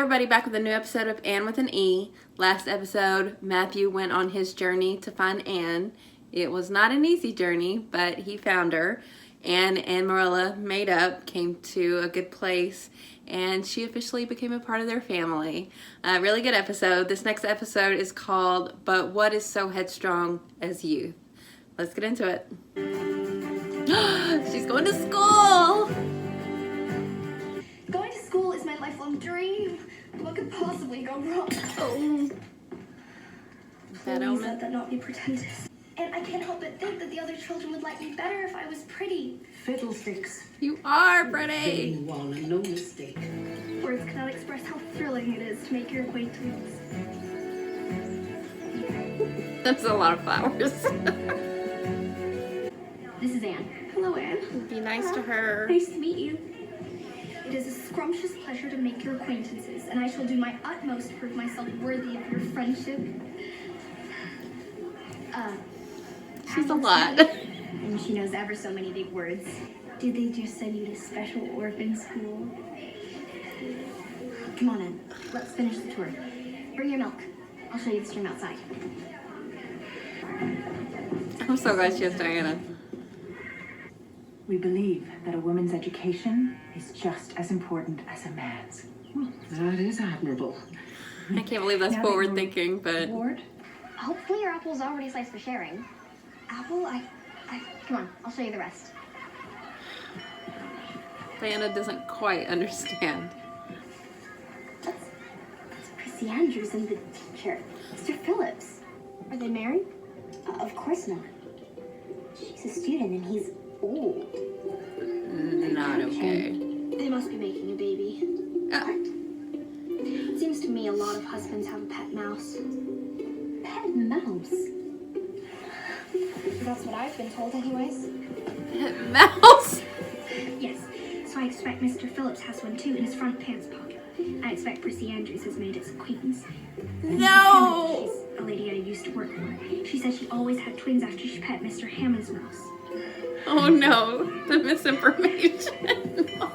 everybody, back with a new episode of Anne with an E. Last episode, Matthew went on his journey to find Anne. It was not an easy journey, but he found her. Anne and Marilla made up, came to a good place, and she officially became a part of their family. Really good episode. This next episode is called But What Is So Headstrong as Youth? Let's get into it. She's going to school! Going to school is my lifelong dream. What could possibly go wrong? Oh. Bad Please omen. let that not be pretentious. And I can't help but think that the other children would like me better if I was pretty. Fiddlesticks. You are pretty! You want no mistake. Words cannot express how thrilling it is to make your acquaintance. That's a lot of flowers. This is Anne. Hello, Anne. Be nice to her. Nice to meet you. It is a scrumptious pleasure to make your acquaintances, and I shall do my utmost to prove myself worthy of your friendship. She's a lot. And she knows ever so many big words. Did they just send you to special orphan school? Come on in. Let's finish the tour. Bring your milk. I'll show you the stream outside. I'm so glad she has Diana. We believe that a woman's education is just as important as a man's. That is admirable. I can't believe that's Now forward that thinking, but Ward, Hopefully your apple's already sliced for sharing. Apple? Come on. I'll show you the rest. Diana doesn't quite understand. That's Chrissy Andrews and the teacher, Mr. Phillips. Are they married? Of course not. She's a student and he's old. Not okay. They must be making a baby. It seems to me a lot of husbands have a pet mouse. Pet mouse? That's what I've been told anyways. Mouse! Yes, so I expect Mr. Phillips has one too in his front pants pocket. I expect Prissy Andrews has made its acquaintance. No! She's a lady I used to work for. She said she always had twins after she pet Mr. Hammond's mouse. Oh no, the misinformation. No.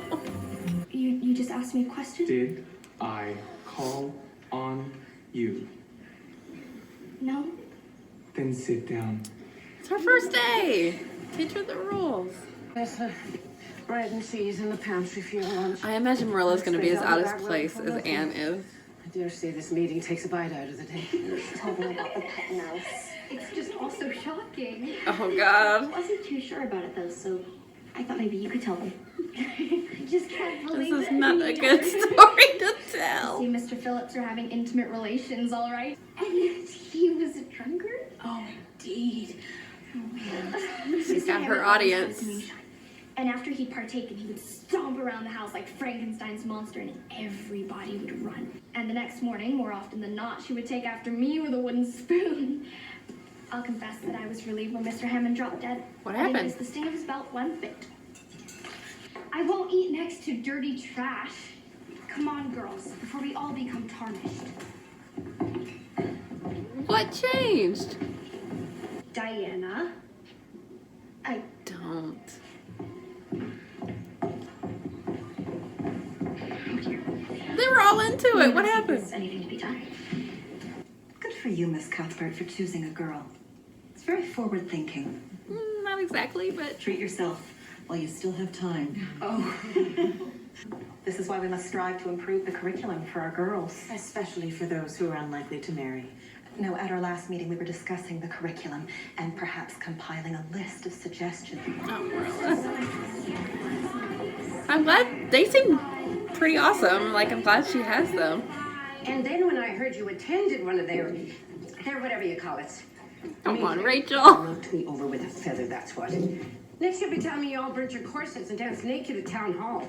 You just asked me a question? Did I call on you? No? Then sit down. It's her first day. Teach her the rules. There's bread and cheese in the pantry for your lunch. I imagine Marilla's going to be as out of place as Anne is. I dare say this meeting takes a bite out of the day. She told me about the pet mouse. It's just also shocking. Oh I god. wasn't too sure about it though, so I thought maybe you could tell them. I just can't believe This is it. not a good story to tell. See, Mr. Phillips are having intimate relations, all right? And he was a drunkard? oh indeed. She's got her audience. And after he'd partaken, he would stomp around the house like Frankenstein's monster, and everybody would run. And the next morning, more often than not, she would take after me with a wooden spoon. I'll confess that I was relieved when Mr. Hammond dropped dead. What I didn't happened? miss the sting of his belt one bit. I won't eat next to dirty trash. Come on, girls, before we all become tarnished. What changed? Diana. Don't. They were all into it. What happened? Is anything to be done? Good for you, Miss Cuthbert, for choosing a girl. It's very forward-thinking. Not exactly, but Treat yourself while you still have time. Oh, This is why we must strive to improve the curriculum for our girls. especially for those who are unlikely to marry. No, at our last meeting, we were discussing the curriculum and perhaps compiling a list of suggestions. not Marilla. I'm glad they seem pretty awesome. Like, I'm glad she has them. And then when I heard you attended one of their whatever you call it. Come on, Rachel. Knocked me over with a feather, that's what. Next you'll be telling me you all burnt your corsets and danced naked at town hall.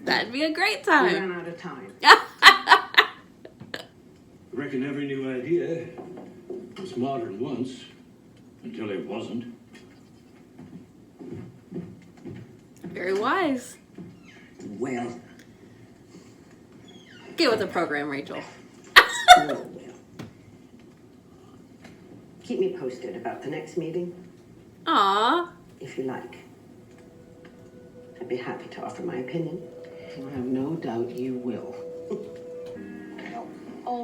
That'd be a great We time. ran out of time. I reckon every new idea was modern once, until it wasn't. Very wise. Well, Get with the program, Rachel. well. Keep me posted about the next meeting, Aw. if you like. I'd be happy to offer my opinion. I have no doubt you will.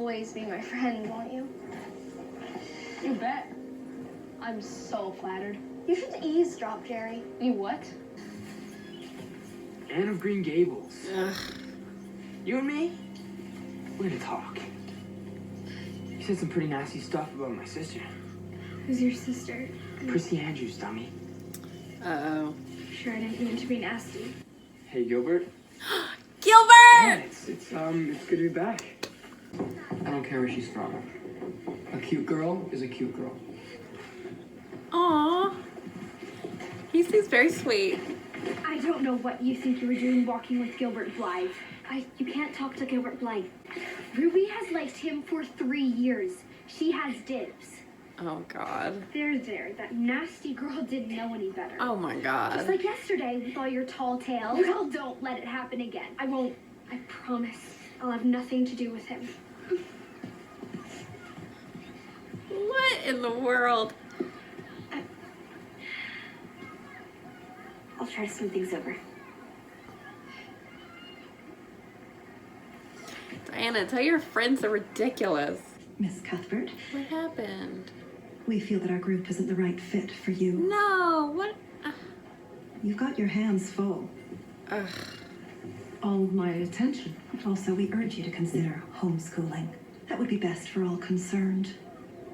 always be my friend, won't you? You bet. I'm so flattered. You should eavesdrop, Jerry. You what? Anne of Green Gables. Ugh. You and me? We're gonna talk. You said some pretty nasty stuff about my sister. Who's your sister? Prissy Andrews, dummy. Uh-oh. Sure, I didn't mean to be nasty. Hey, Gilbert. Gilbert! It's good to be back. I don't care where she's from. A cute girl is a cute girl. Aw. He seems very sweet. I don't know what you think you were doing walking with Gilbert Blythe. You can't talk to Gilbert Blythe. Ruby has liked him for 3 years. She has dibs. Oh, God. There. That nasty girl didn't know any better. Oh, my Just God. like yesterday with all your tall tale. Well, don't let it happen again. I won't. I promise. I'll have nothing to do with him. What in the world? I'll try to smooth things over. Diana, tell your friends they're ridiculous. Miss Cuthbert, What happened? we feel that our group isn't the right fit for you. No, what? You've got your hands full. Ugh. All my attention. Also, we urge you to consider homeschooling. That would be best for all concerned.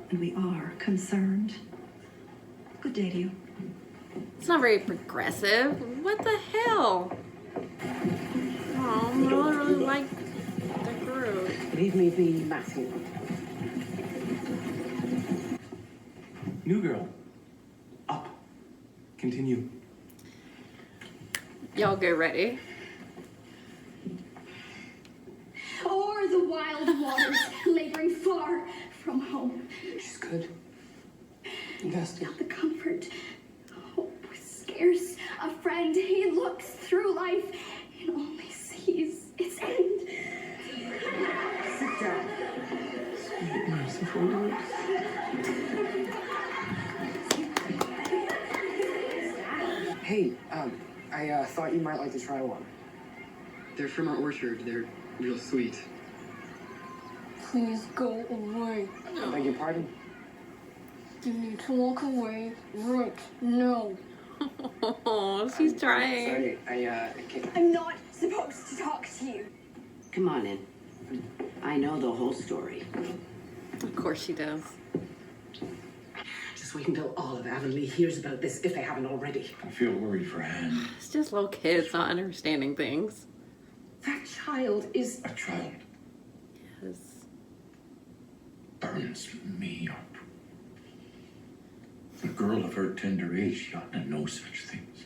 And we are concerned. Good day to you. It's not very progressive. What the hell? Oh, Marilla really liked the group. Leave me be, Matthew. New girl. Up. Continue. Y'all get ready. O'er the wild waters, laboring far from home. She's good. Invested. Not the comfort, hope was scarce. A friend, he looks through life and only sees its end. Sit down. Sweet, merciful Lord. Hey, I thought you might like to try one. They're from our orchard. They're real sweet. Please go away. I beg your pardon? You need to walk away right now. Oh, she's trying. Sorry, I can't. I'm not supposed to talk to you. Come on in. I know the whole story. Of course she does. Just wait until all of Avonlea hears about this, if they haven't already. I feel worried for Anne. It's just little kids not understanding things. That child is... A child Yes. burns me up. A girl of her tender age, she ought to know such things.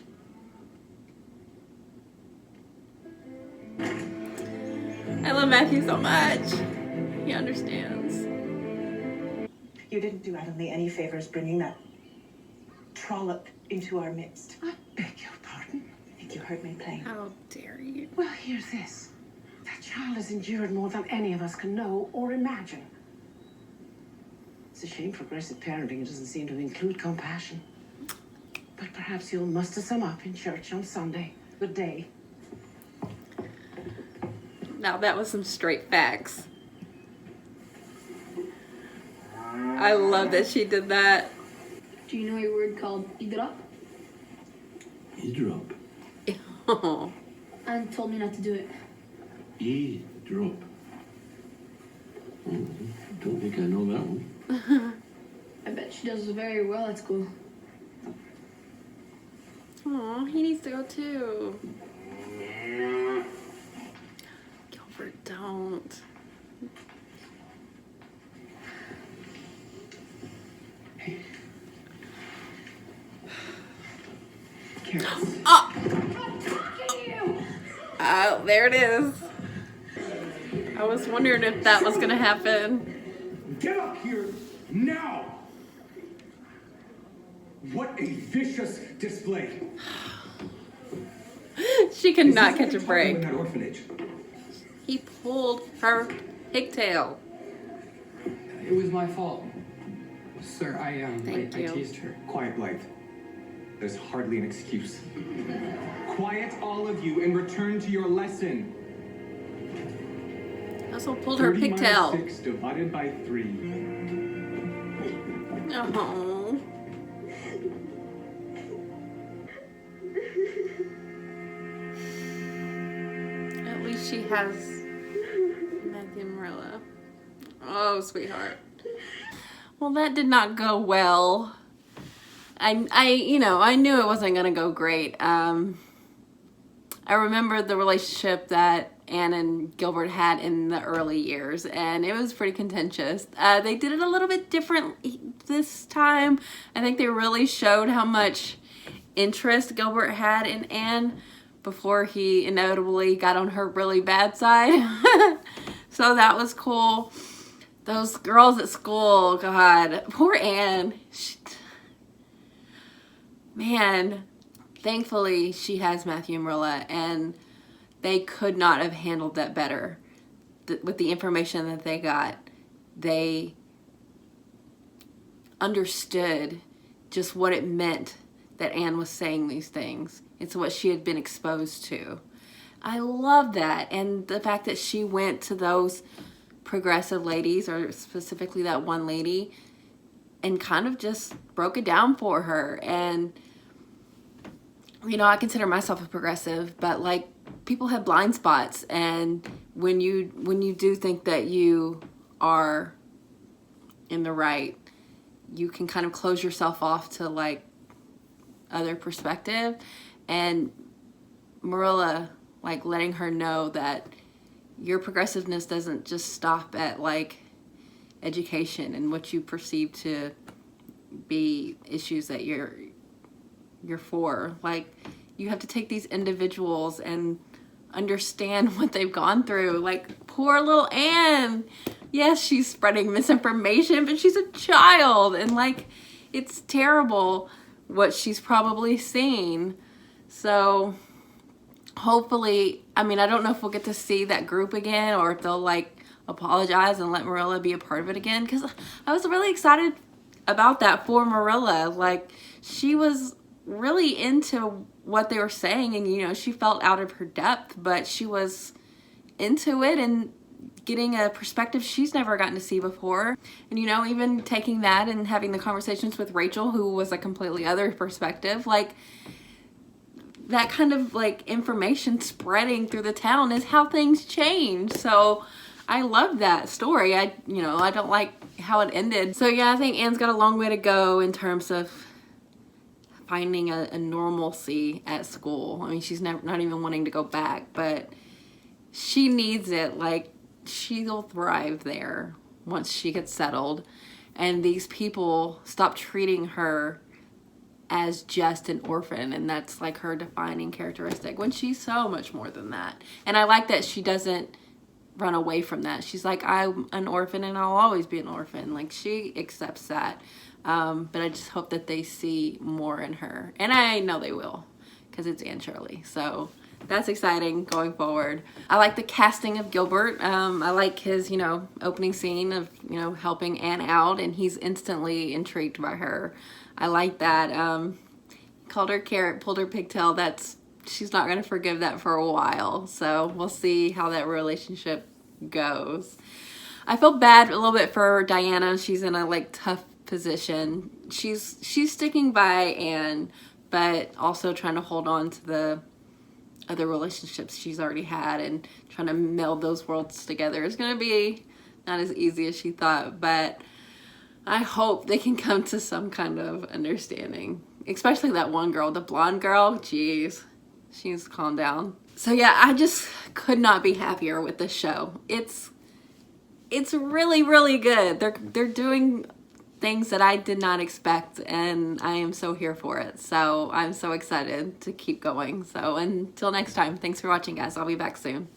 I love Matthew so much. He understands. You didn't do Avonlea any favors bringing that trollop into our midst. I beg your pardon. I think you heard me plain. How dare you? Well, here's this. That child has endured more than any of us can know or imagine. It's a shame progressive parenting doesn't seem to include compassion. But perhaps you'll muster some up in church on Sunday. Good day. Now that was some straight facts. I love that she did that. Do you know a word called idra? E-drop. Oh, Anne told me not to do it. E-drop. Don't think I know that one. I bet she does very well at school. aw, he needs to go too. Gilbert, don't. Carrots. Oh, I'm talking to you! oh, there it is. I was wondering if that was gonna happen. Get up here now! What a vicious display! She could Is not this catch a like break. in that orphanage? He pulled her pigtail. It was my fault. Sir, I Thank you. teased her. Quiet, Blythe. There's hardly an excuse. Quiet, all of you, and return to your lesson. Also pulled her 30 pigtail. minus 6 divided by 3. Oh. At least she has Matthew and Marilla. Oh, sweetheart. Well, that did not go well. I knew it wasn't gonna go great. I remember the relationship that Anne and Gilbert had in the early years, and it was pretty contentious. They did it a little bit different this time. I think they really showed how much interest Gilbert had in Anne before he inevitably got on her really bad side. So that was cool. Those girls at school, God, poor Anne. Man, thankfully she has Matthew and Marilla, and they could not have handled that better. With the information that they got, they understood just what it meant that Anne was saying these things. It's what she had been exposed to. I love that. And the fact that she went to those progressive ladies, or specifically that one lady, and kind of just broke it down for her. And I consider myself a progressive, but like, people have blind spots, and when you do think that you are in the right, you can kind of close yourself off to like other perspective. And Marilla, like, letting her know that your progressiveness doesn't just stop at like education and what you perceive to be issues that you're for. Like, you have to take these individuals and understand what they've gone through. Like, poor little Anne. Yes, she's spreading misinformation, but she's a child, and like, it's terrible what she's probably seen. So hopefully, I don't know if we'll get to see that group again, or if they'll like apologize and let Marilla be a part of it again, because I was really excited about that for Marilla. Like, she was really into what they were saying, and she felt out of her depth, but she was into it and getting a perspective she's never gotten to see before. And even taking that and having the conversations with Rachel, who was a completely other perspective, like, that kind of like information spreading through the town is how things change. So I love that story. I don't like how it ended. So yeah, I think Anne's got a long way to go in terms of finding a normalcy at school. She's not even wanting to go back, but she needs it. Like, she'll thrive there once she gets settled, and these people stop treating her as just an orphan, and that's like her defining characteristic, when she's so much more than that. And I like that she doesn't run away from that. She's like, I'm an orphan and I'll always be an orphan. Like, she accepts that. But I just hope that they see more in her, and I know they will, because it's Anne Shirley. So that's exciting going forward. I like the casting of Gilbert. I like his opening scene of helping Anne out, and he's instantly intrigued by her. I like that. Called her carrot, pulled her pigtail. She's not going to forgive that for a while. So we'll see how that relationship goes. I feel bad a little bit for Diana. She's in a like tough position. She's sticking by Anne, but also trying to hold on to the other relationships she's already had, and trying to meld those worlds together is going to be not as easy as she thought, but I hope they can come to some kind of understanding. Especially that one girl, the blonde girl. Jeez, she needs to calm down. So yeah, I just could not be happier with this show. It's really, really good. They're doing things that I did not expect, and I am so here for it. So I'm so excited to keep going. So until next time, thanks for watching, guys. I'll be back soon.